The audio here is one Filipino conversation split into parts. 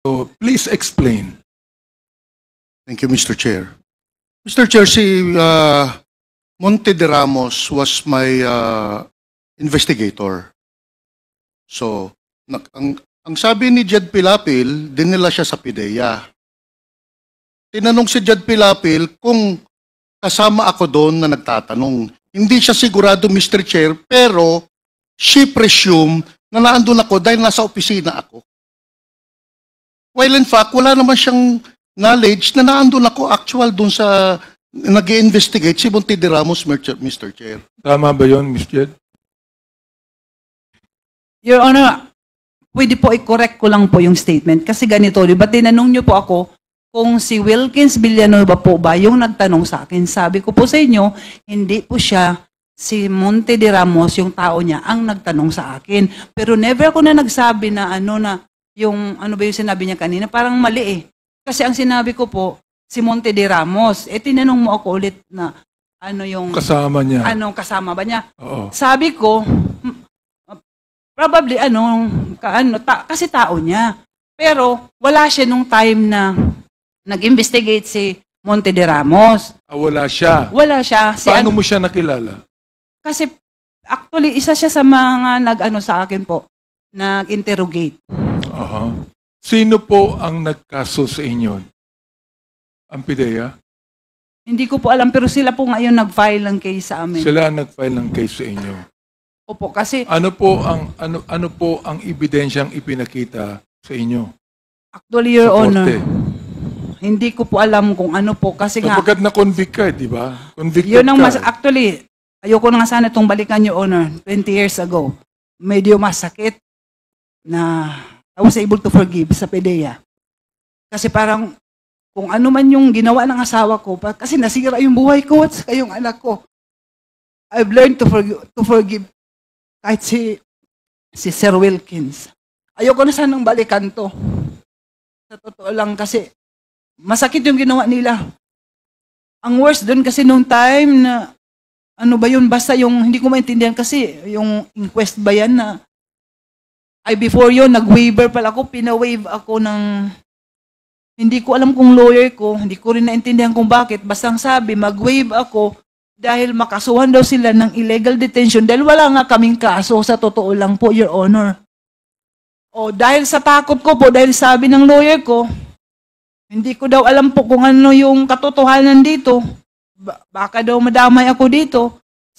So please explain. Thank you, Mr. Chair. Mr. Chair, si Monte de Ramos was my investigator. So, ang sabi ni Jed Pilapil, dinala siya sa PIDEA. Tinanong si Jed Pilapil kung kasama ako doon na nagtatanong. Hindi siya sigurado, Mr. Chair, pero she presumed na naandun ako dahil nasa opisina ako. While in fact, wala naman siyang knowledge na naandun ako actual doon sa nag-i-investigate si Monte de Ramos, Mr. Chair. Tama ba yun, Ms. Jed? Your Honor, pwede po i-correct ko lang po yung statement. Kasi ganito, di ba tinanong niyo po ako kung si Wilkins Villanueva po ba yung nagtanong sa akin. Sabi ko po sa inyo, hindi po siya si Monte de Ramos, yung tao niya, ang nagtanong sa akin. Pero never ako na nagsabi na yung ano ba yung sinabi niya kanina, parang mali eh. Kasi ang sinabi ko po, si Monte de Ramos, tinanong mo ako ulit na ano yung... Kasama niya. Ano, kasama ba niya? Oo. Sabi ko, probably kasi tao niya. Pero wala siya nung time na nag-investigate si Monte de Ramos. Wala siya. Wala siya. Paano mo siya nakilala? Kasi actually, isa siya sa mga sa akin po, nag-interrogate. Sino po ang nagkaso sa inyo? Ang PIDEA? Hindi ko po alam, pero sila po ngayon nag-file ng case sa amin. Sila nag-file ng case sa inyo? Opo, kasi... Ano po ang ebidensyang ipinakita sa inyo? Actually, Your Honor, hindi ko po alam kung ano po, kasi Sapagkat na-convict ka, di ba? Convicted yun ang ka. actually, ayoko na nga sana itong balikan, Your Honor, 20 years ago. Medyo masakit na I was able to forgive sa PIDEA. Kasi parang, kung ano man yung ginawa ng asawa ko, kasi nasira yung buhay ko at saka yung anak ko, I've learned to forgive kahit si Sir Wilkins. Ayoko na sanang balikan to. Sa totoo lang kasi, masakit yung ginawa nila. Ang worst doon kasi nung time na, ano ba yun, basta yung, hindi ko maintindihan kasi, yung inquest ba yan na, before yun, nag-waiver pala ako, pina-waive ako ng, hindi ko alam kung lawyer ko, hindi ko rin naintindihan kung bakit, basta ang sabi, mag-waive ako dahil makasuhan daw sila ng illegal detention dahil wala nga kaming kaso, sa totoo lang po, Your Honor. O dahil sa takot ko po, dahil sabi ng lawyer ko, hindi ko daw alam po kung ano yung katotohanan dito, baka daw madamay ako dito.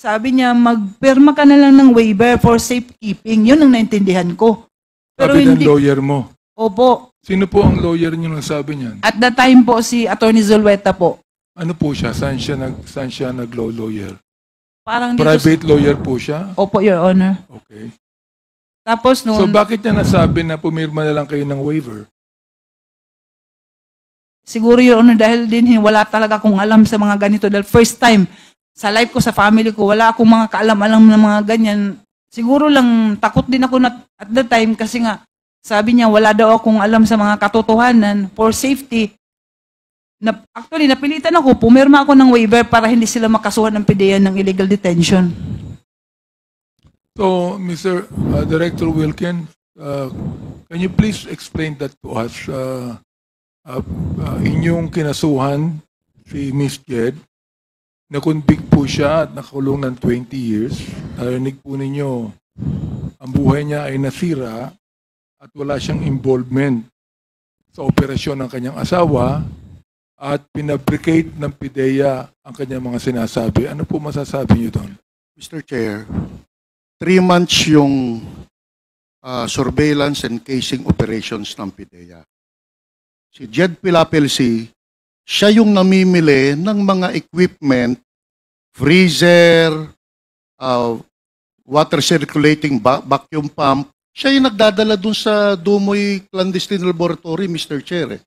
Sabi niya, magpirma ka na lang ng waiver for safekeeping. Yun ang naintindihan ko. Pero sabi hindi, ng lawyer mo? Opo. Sino po ang lawyer niyo nang sabi niyan? At that time po, si Attorney Zulueta po. Ano po siya? Saan siya nag-law lawyer? Parang dito Private lawyer po siya? Opo, Your Honor. Okay. Tapos So bakit niya nasabi na pumirma na lang kayo ng waiver? Siguro, Your Honor, dahil din wala talaga akong alam sa mga ganito. Dahil first time, sa life ko, sa family ko, wala akong mga kaalam-alam na mga ganyan. Siguro lang, takot din ako at that time kasi nga, sabi niya, wala daw akong alam sa mga katotohanan for safety. Actually, napilitan ako, pumirma ako ng waiver para hindi sila makasuhan ng PIDEA ng illegal detention. So, Mr. Director Wilkin, can you please explain that to us? Inyong kinasuhan si Ms. Jed, na-convict po siya at nakakulong ng 20 years. Narinig po ninyo, ang buhay niya ay nasira at wala siyang involvement sa operasyon ng kanyang asawa at pinabricate ng PIDEA ang kanyang mga sinasabi. Ano po masasabi niyo doon? Mr. Chair, 3 months yung surveillance and casing operations ng PIDEA. Si Jed Pilapil siya yung namimili ng mga equipment, freezer, water circulating vacuum pump. Siya yung nagdadala dun sa Dumoy Clandestine Laboratory, Mr. Chair.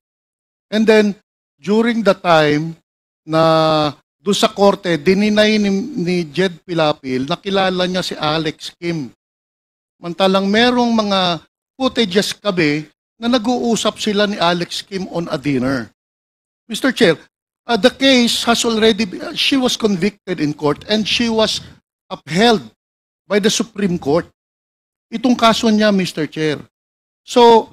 And then, during the time na doon sa korte, dininay ni Jed Pilapil, nakilala niya si Alex Kim. Mantalang merong mga footages kami na nag-uusap sila ni Alex Kim on a dinner. Mr. Chair, the case has already, she was convicted in court and she was upheld by the Supreme Court. Itong kaso niya, Mr. Chair. So,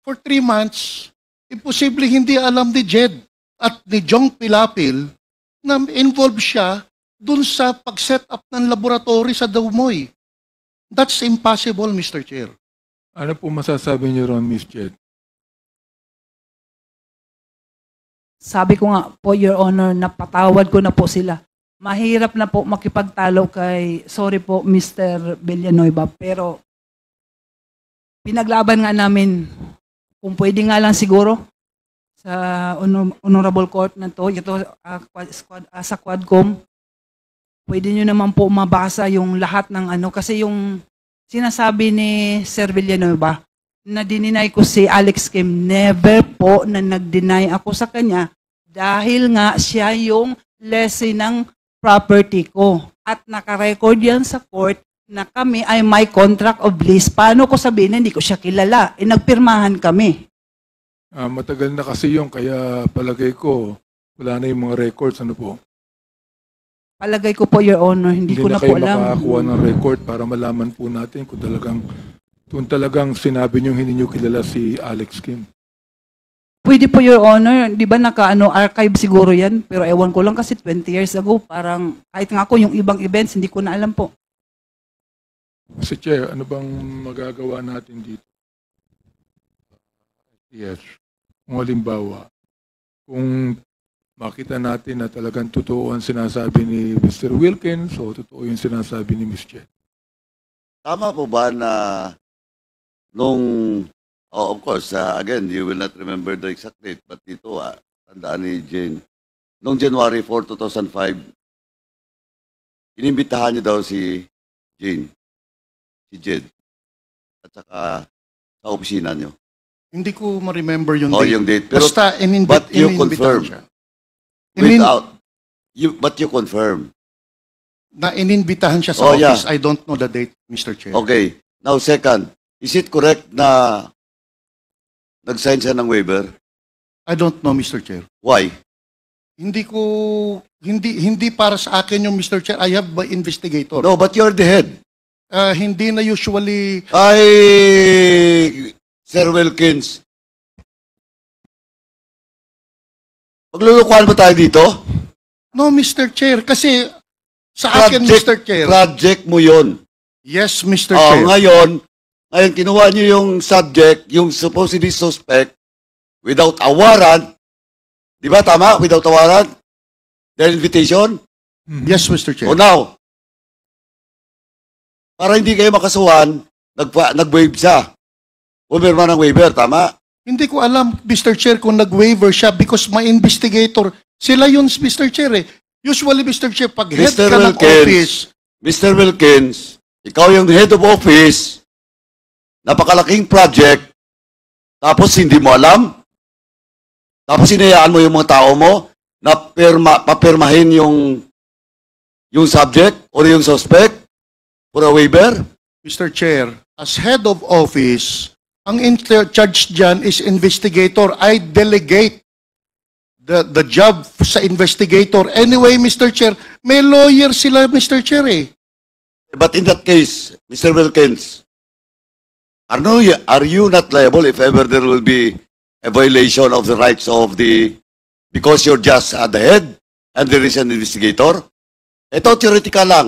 for 3 months, imposible hindi alam ni Jed at ni Jong Pilapil na involved siya dun sa pag-set up ng laboratory sa Dumoy. That's impossible, Mr. Chair. Ano po masasabi niyo ron, Miss Jed? Sabi ko nga po, Your Honor, napatawad ko na po sila. Mahirap na po makipagtalo kay, sorry po, Mr. Villanueva, pero pinaglaban nga namin, kung pwede nga lang siguro, sa Honorable Court na to, ito sa Quadcom, pwede nyo naman po mabasa yung lahat ng ano, kasi yung sinasabi ni Sir Villanueva, na dininay ko si Alex Kim, never po na nag-deny ako sa kanya dahil nga siya yung lessee ng property ko. At nakarecord yan sa court na kami ay may contract of lease. Paano ko sabihin na hindi ko siya kilala? Nagpirmahan kami. Matagal na kasi yung kaya palagay ko, wala na yung mga records. Ano po? Palagay ko po, Your Honor, hindi ko na po kayo alam. makakuha ng record para malaman po natin kung talagang sinabi niyo hindi niyo kilala si Alex Kim. Pwede po, Your Honor. Di ba archive siguro yan? Pero ewan ko lang kasi 20 years ago, parang kahit nga ako yung ibang events, hindi ko na alam po. Mr. Chair, ano bang magagawa natin dito? Yes. Kung halimbawa, kung makita natin na talagang totoo ang sinasabi ni Mr. Wilkins o totoo yung sinasabi ni Ms. Jen. Tama po ba na of course, again, you will not remember the exact date, but dito, tandaan ni Jane, noong January 4, 2005, inimbitahan niyo daw si Jane, si Jed, at saka sa opisina niyo. Hindi ko ma-remember yung Oh, date. yung date. Pero, Basta but you confirm. siya. But you confirm. Na ininbitahan siya Oh, sa yeah. office. I don't know the date, Mr. Chair. Okay. Now, second, is it correct na nag-sign siya ng waiver? I don't know, Mr. Chair. Why? Hindi para sa akin yung Mr. Chair. I have my investigator. No, but you're the head. Hindi na usually Sir Wilkins. Maglulukuhan ba tayo dito? no, Mr. Chair. Kasi sa akin, Mr. Chair. Project mo yun. Yes, Mr. Oh, Chair. ngayon, kinuha niyo yung subject, yung supposedly suspect, without a warrant. Di ba tama? Without a warrant? Their invitation? Yes, Mr. Chair. O now, para hindi kayo makasuhan, nag-waive siya. Pumirma ng waiver, tama? Hindi ko alam, Mr. Chair, kung nag-waiver siya because my investigator, sila yun, Mr. Chair eh. Usually, Mr. Chair, pag head Mr. ka ng office, Mr. Wilkins, ikaw yung head of office, napakalaking project, tapos hindi mo alam, tapos hinayaan mo yung mga tao mo na papirmahin yung subject or yung suspect for a waiver? Mr. Chair, as head of office, ang in charge dyan is investigator. I delegate the job sa investigator. Anyway, Mr. Chair, may lawyer sila, Mr. Chair eh. But in that case, Mr. Wilkins, are you not liable if ever there will be a violation of the rights of because you're just the head and there is an investigator? Ito, theoretical lang.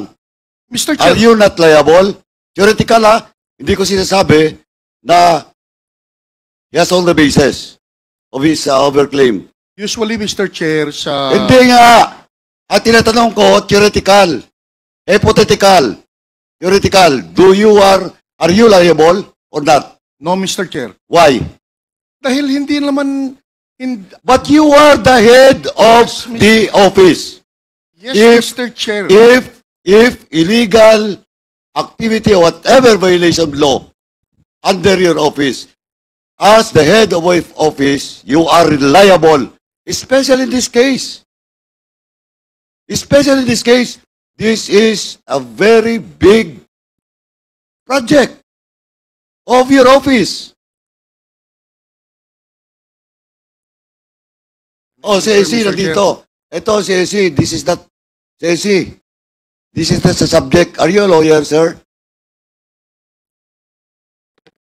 Mr. Are Chair, you not liable? Theoretical hindi ko sinasabi na he has all the basis of his overclaim. usually, Mr. Chair, sa... Hindi nga. At tinatanong ko, theoretical. Hypothetical. Theoretical. Are you liable or not? No, Mr. Chair. Why? Dahil hindi naman... But you are the head of Yes, Mr. the office. Yes, If- Mr. Chair. If illegal activity or whatever violation of law under your office, as the head of office, you are liable, especially in this case. Especially in this case, this is a very big project of your office. Oh, si AC Mr. nandito. Ito, si AC, this is not, si AC, this is not the subject. Are you a lawyer, sir?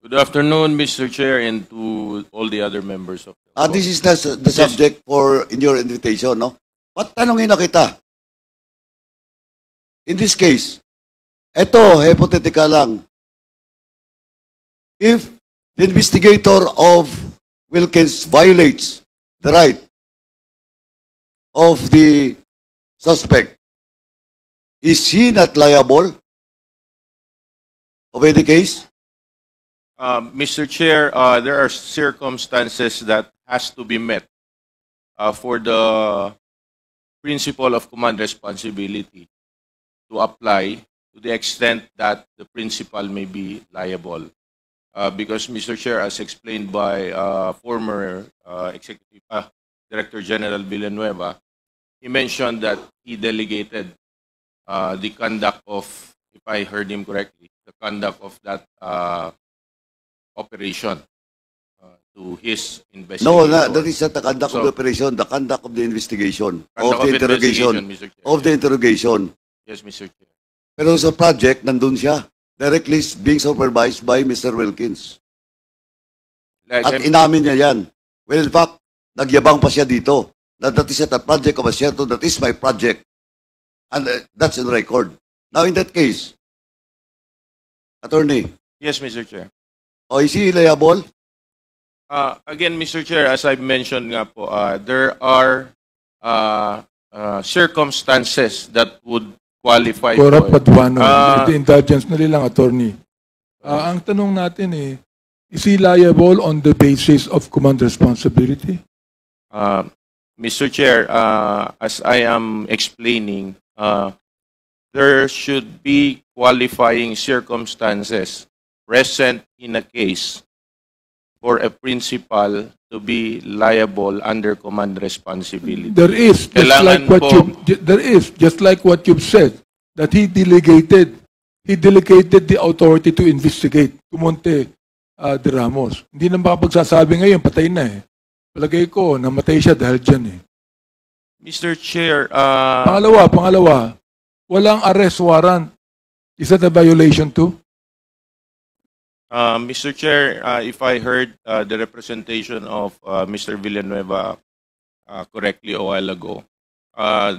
Good afternoon, Mr. Chair, and to all the other members of the This is the subject for in your invitation, no? Tanongin na kita. In this case, eto, hypothetical lang. If the investigator of Wilkins violates the right of the suspect, is he not liable of any case? Mr. Chair, there are circumstances that has to be met for the principle of command responsibility to apply to the extent that the principal may be liable. Because, Mr. Chair, as explained by former Executive Director General Villanueva, he mentioned that he delegated the conduct of, if I heard him correctly, the conduct of that operation to his investigation. No, that is not the conduct of So- the operation, the conduct of the investigation, Conduct of the interrogation, Mr. Chair. of the interrogation. Yes, Mr. Chair. Pero sa project, nandun siya. Directly being supervised by Mr. Wilkins. Like, At inamin niya yan. Well, in fact, nagyabang pa siya dito. That is not a project of a Asierto, that is my project. And that's in record. Now, in that case, Attorney, yes, Mr. Chair. is he liable? Again, Mr. Chair, as I mentioned nga po, there are circumstances that would qualify Corrupt for it. Paduano. Ah. Ito indulgence na lang, attorney. Ang tanong natin is he liable on the basis of command responsibility? Mr. Chair, as I am explaining, there should be qualifying circumstances present in a case for a principal to be liable under command responsibility. There is, just like what you've said, that he delegated the authority to investigate. Kumonte de Ramos. Hindi na makapagsasabi ngayon, patay na eh. Palagay ko, namatay siya dahil dyan eh. Mr. Chair, Pangalawa, walang arrest warrant. Is that a violation too? Mr. Chair, if I heard the representation of Mr. Villanueva correctly a while ago,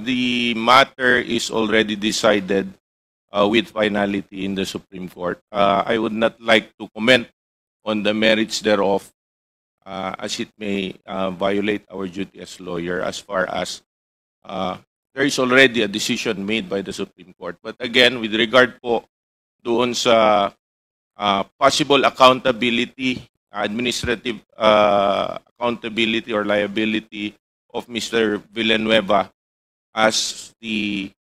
the matter is already decided with finality in the Supreme Court. I would not like to comment on the merits thereof as it may violate our duty as lawyer as far as there is already a decision made by the Supreme Court. But again, with regard po doon sa possible accountability, administrative accountability or liability of Mr. Villanueva as the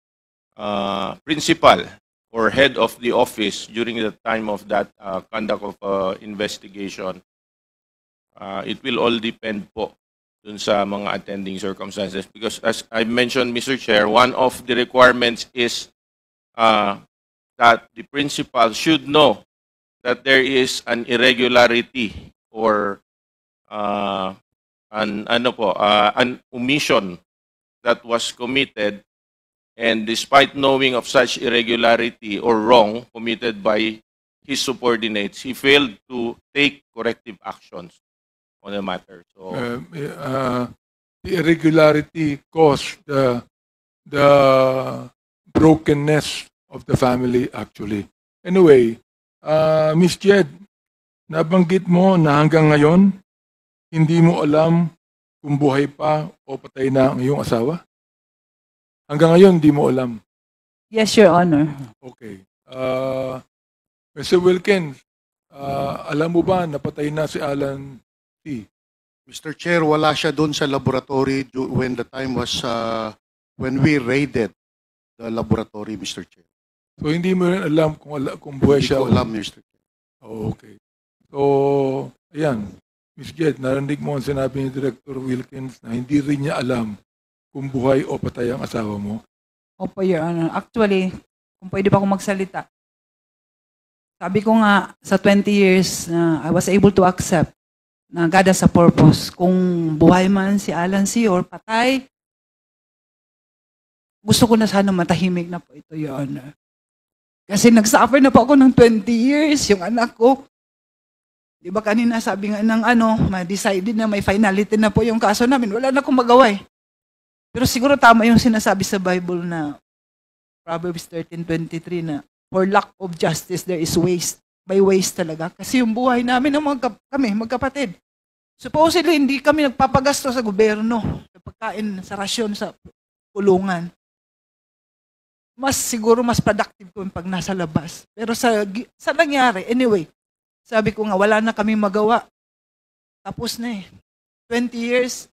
principal or head of the office during the time of that conduct of investigation, it will all depend po dun sa mga attending circumstances. Because as I mentioned, Mr. Chair, one of the requirements is that the principal should know that there is an irregularity or an omission that was committed, and despite knowing of such irregularity or wrong committed by his subordinates, he failed to take corrective actions on the matter. So The irregularity caused the brokenness of the family actually. Anyway, Miss Jed, nabanggit mo na hanggang ngayon, hindi mo alam kung buhay pa o patay na ang iyong asawa? Hanggang ngayon, hindi mo alam. Yes, Your Honor. Okay. Mr. Wilkins, alam mo ba napatay na si Alan T? Mr. Chair, wala siya doon sa laboratory when the time was when we raided the laboratory, Mr. Chair. So hindi mo rin alam kung buhay Hindi siya. ko alam, Mr. Chair. Oh, okay. So, ayan. Miss Jed, narinig mo ang sinabi ni Director Wilkins na hindi rin niya alam kung buhay o patay ang asawa mo. Opo, Your Honor. Actually, kung pwede pa akong magsalita, sabi ko nga, sa 20 years, I was able to accept na God has a purpose. Kung buhay man si Alan C. or patay, gusto ko na sana matahimik na po ito, Your Honor. Kasi nagsuffer na po ako ng 20 years, yung anak ko. Di ba kanina sabi nga ng ma-decided na may finality na po yung kaso namin. Wala na akong magawa eh. Pero siguro tama yung sinasabi sa Bible na Proverbs 13:23 na for lack of justice there is waste. By waste talaga. Kasi yung buhay namin ng kami, magkapatid. Supposedly, hindi kami nagpapagasto sa gobyerno. Sa pagkain, sa rasyon, sa kulungan. Siguro mas productive ko pag nasa labas. Pero sa nangyari, anyway, sabi ko nga, wala na kami magawa. Tapos na eh. 20 years,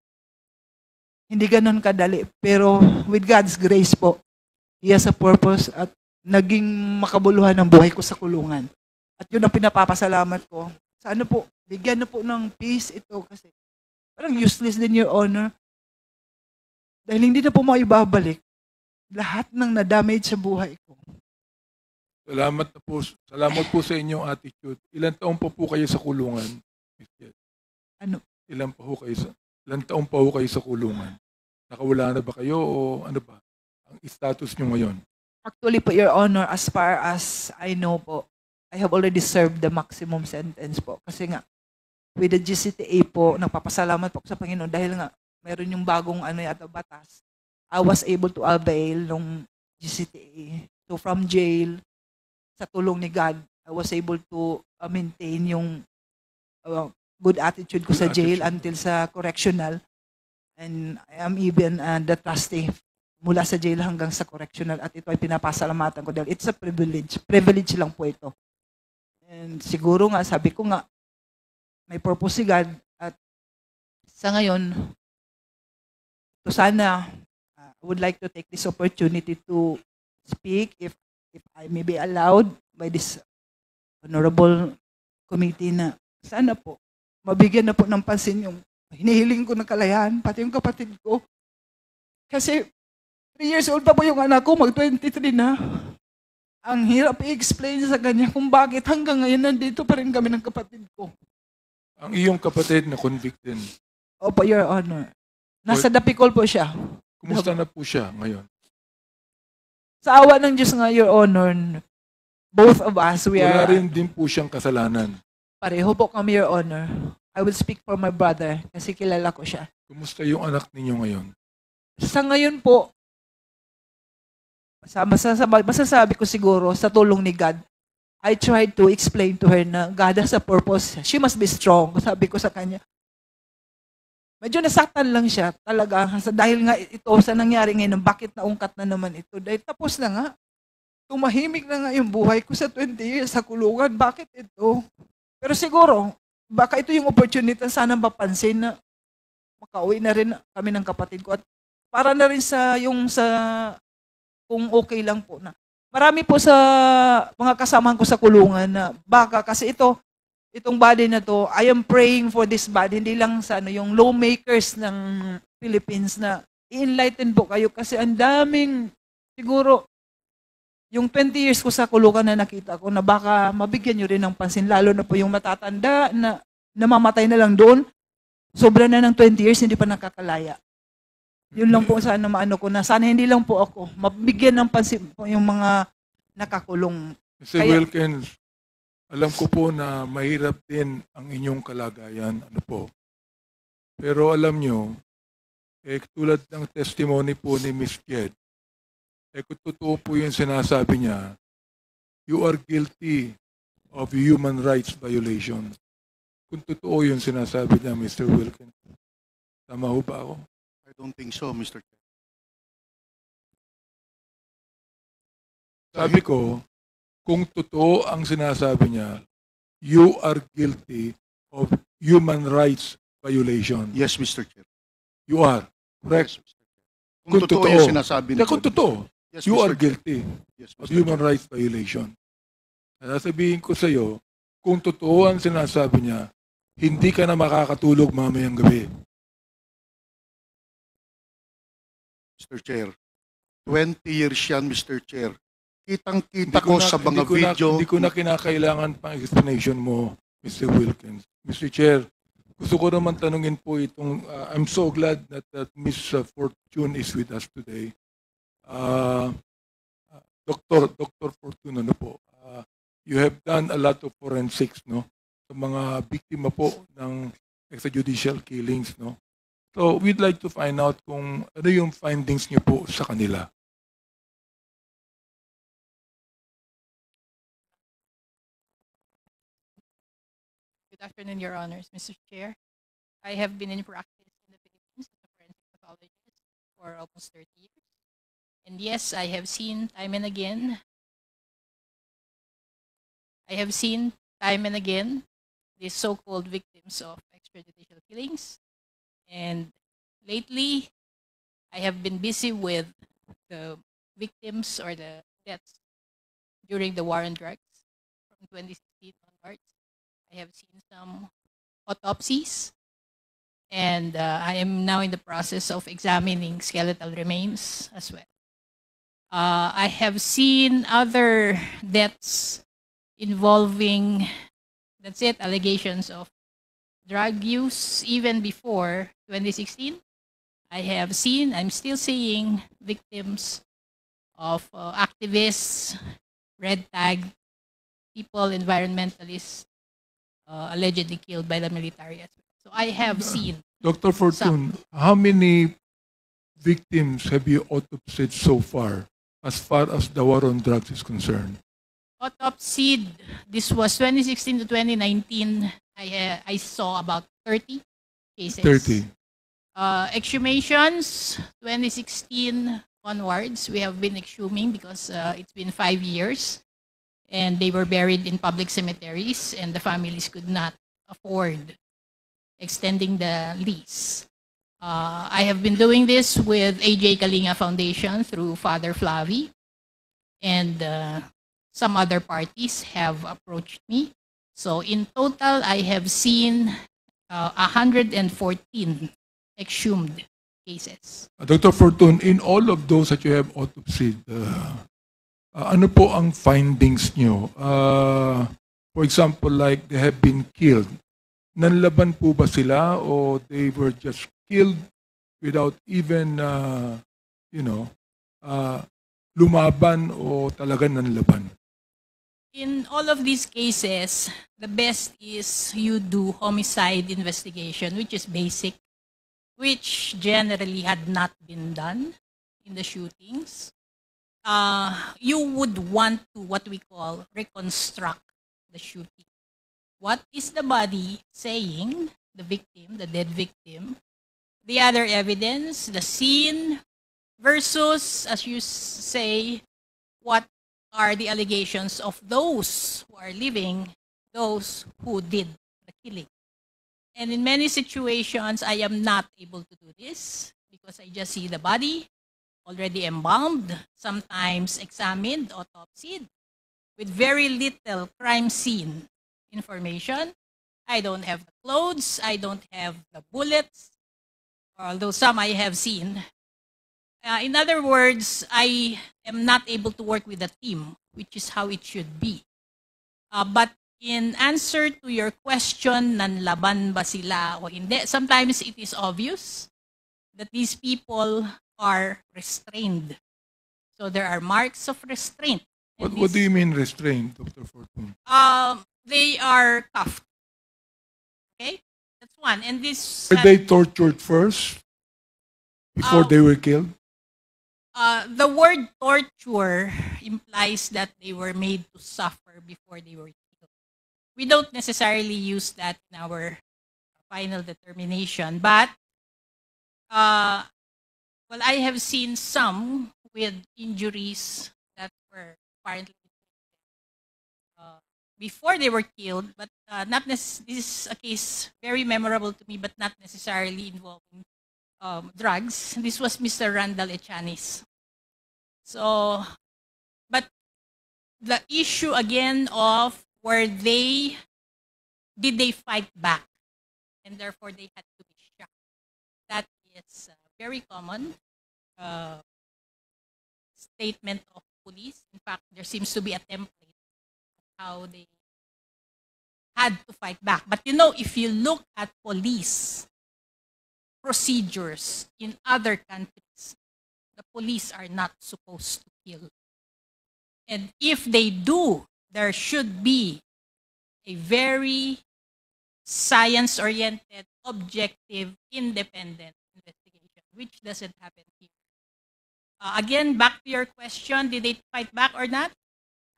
hindi ganun kadali. Pero with God's grace po, He has a purpose at naging makabuluhan ang buhay ko sa kulungan. At yun ang pinapapasalamat ko. Sana po, bigyan na po ng peace ito kasi parang useless din, Your Honor. Dahil hindi na po maibabalik lahat ng na-damage sa buhay ko. Salamat po sa inyong attitude. Ilan taon pa po kayo sa kulungan? Ano? Ilan taon pa po kayo sa kulungan? Nakawala na ba kayo o ano ba? Ang status nyo ngayon? Actually po, Your Honor, as far as I know po, I have already served the maximum sentence po. Kasi nga, with the GCTA po, nagpapasalamat po sa Panginoon dahil nga, meron yung bagong yata batas. I was able to avail ng GCTA. So from jail, sa tulong ni God, I was able to maintain yung good attitude ko sa jail until sa correctional. And I am even the trustee mula sa jail hanggang sa correctional. At ito ay pinapasalamatan ko dahil it's a privilege. Privilege lang po ito. And siguro nga, sabi ko nga, may purpose si God. At sa ngayon, so sana, I would like to take this opportunity to speak if I may be allowed by this honorable committee na sana po, mabigyan na po ng pansin yung hinihiling ko ng kalayaan, pati yung kapatid ko. Kasi 3 years old pa po yung anak ko, mag-23 na. Ang hirap i-explain sa kanya kung bakit hanggang ngayon nandito pa rin kami ng kapatid ko. Ang iyong kapatid na convicted. Opo, Your Honor. Nasa Dapicol po siya. Kumusta na po siya ngayon? Sa awa ng Diyos nga, Your Honor, both of us, we Wala are... rin din po siyang kasalanan. Pareho po kami, Your Honor. I will speak for my brother kasi kilala ko siya. Kumusta yung anak ninyo ngayon? Sa ngayon po, masasabi ko siguro sa tulong ni God, I tried to explain to her na God has a purpose. She must be strong. Sabi ko sa kanya, medyo nasaktan lang siya talaga dahil nga ito sa nangyari ngayon, bakit naungkat na naman ito? Dahil tapos na nga. Tumahimik na nga yung buhay ko sa 20 years sa kulungan. Bakit ito? Pero siguro, baka ito yung opportunity sana mapansin na makauwi na rin kami ng kapatid ko. At para na rin kung okay lang po na. Marami po sa mga kasamahan ko sa kulungan na baka kasi itong body na to, I am praying for this body, hindi lang sa yung lawmakers ng Philippines na i-enlighten po kayo kasi ang daming, siguro, yung 20 years ko sa kulungan na nakita ko na baka mabigyan nyo rin ng pansin, lalo na po yung matatanda na namamatay na lang doon, sobra na ng 20 years, hindi pa nakakalaya. Yun lang po sana maano ko na, sana hindi lang po ako, mabigyan ng pansin po yung mga nakakulong. Mr. Wilkins, alam ko po na mahirap din ang inyong kalagayan. Ano po? Pero alam nyo, tulad ng testimony po ni Ms. Jed, kung totoo po yung sinasabi niya, you are guilty of human rights violation. Kung totoo yung sinasabi niya, Mr. Wilkins. Tama ho ba ako? I don't think so, Mr. Chair. Sabi ko, kung totoo ang sinasabi niya, you are guilty of human rights violation. Yes, Mr. Chair. You are. Correct? Yes, Mr. Chair. Kung totoo yung sinasabi niya. Kung totoo, yes, you Mr. are Chair. guilty Yes, of Mr. human Chair. rights violation. Sasabihin ko sa iyo, kung totoo ang sinasabi niya, hindi ka na makakatulog mamayang gabi. Mr. Chair, 20 years yan, Mr. Chair. Kitang-kita ko sa mga video. Hindi ko na kinakailangan pang explanation mo, Mr. Wilkins. Mr. Chair, gusto ko naman tanungin po itong, I'm so glad that Ms. Fortune is with us today. Dr. Fortune, ano po, you have done a lot of forensics, no? sa mga biktima po ng extrajudicial killings, no? So we'd like to find out kung ano yung findings niyo po sa kanila. Good afternoon, Your Honors, Mr. Chair. I have been in practice in the Philippines as a forensic pathologist for almost 30 years. And yes, I have seen time and again these so-called victims of extrajudicial killings. And lately, I have been busy with the victims or the deaths during the war on drugs from 2016 onwards. I have seen some autopsies, and I am now in the process of examining skeletal remains as well. I have seen other deaths involving, that's it, allegations of drug use even before 2016. I'm still seeing victims of activists, red tag, people, environmentalists, allegedly killed by the military as well. So I have seen. Dr. Fortune, how many victims have you autopsied so far as the war on drugs is concerned? Autopsied, this was 2016 to 2019, I saw about 30 cases. 30. Exhumations, 2016 onwards, we have been exhuming because it's been 5 years and they were buried in public cemeteries and the families could not afford extending the lease. I have been doing this with AJ Kalinga Foundation through Father Flavi, and some other parties have approached me. So in total, I have seen 114 exhumed cases. Dr. Fortune, in all of those that you have autopsied, ano po ang findings nyo? For example, like they have been killed. Nanlaban po ba sila o they were just killed without even, lumaban o talagang nanlaban? In all of these cases, the best is you do homicide investigation, which is basic, which generally had not been done in the shootings. You would want to, what we call, reconstruct the shooting. What is the body saying, the victim, the dead victim, the other evidence, the scene, versus, as you say, what are the allegations of those who are living, those who did the killing. And in many situations, I am not able to do this because I just see the body already embalmed, sometimes examined, autopsied, with very little crime scene information. I don't have the clothes, I don't have the bullets, although some I have seen. In other words, I am not able to work with a team, which is how it should be. But in answer to your question, nanlaban ba sila o hindi, sometimes it is obvious that these people are restrained. So there are marks of restraint. What do you mean restrained, Dr. Fortune? They are cuffed. Okay? That's one. And this... Were they tortured first before they were killed? The word torture implies that they were made to suffer before they were killed. We don't necessarily use that in our final determination, but well, I have seen some with injuries that were apparently before they were killed, but this is a case very memorable to me, but not necessarily involving drugs. This was Mr. Randall Echanis. So, but the issue again of did they fight back, and therefore they had to be shot. That is very common statement of police. In fact, there seems to be a template of how they had to fight back. But if you look at police procedures in other countries, the police are not supposed to kill. And if they do, there should be a very science-oriented, objective, independent investigation, which doesn't happen here. Again, back to your question, did they fight back or not?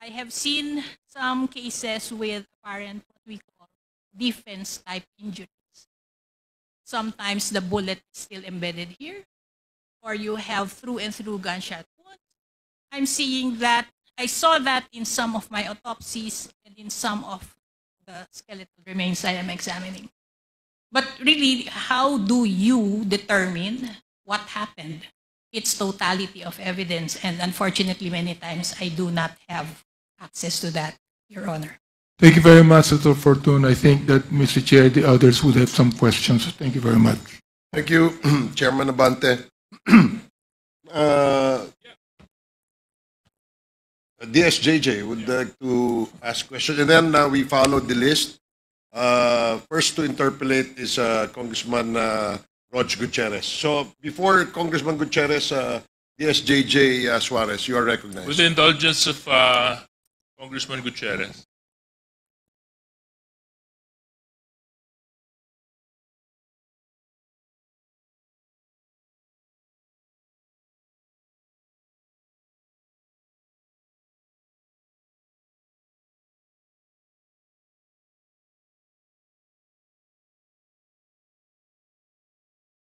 I have seen some cases with apparent what we call defense-type injuries. Sometimes the bullet is still embedded here, or you have through and through gunshot wounds. I'm seeing that. I saw that in some of my autopsies and in some of the skeletal remains I am examining. But really, how do you determine what happened? It's totality of evidence, and unfortunately, many times I do not have access to that, Your Honor. Thank you very much, Senator Fortune. I think that, Mr. Chair, the others would have some questions. Thank you very much. Thank you, Chairman Abante. DSJJ would like to ask questions, and then we follow the list. First to interpolate is Congressman Rog Gutierrez. So before Congressman Gutierrez, DSJJ Suarez, you are recognized. With the indulgence of Congressman Gutierrez,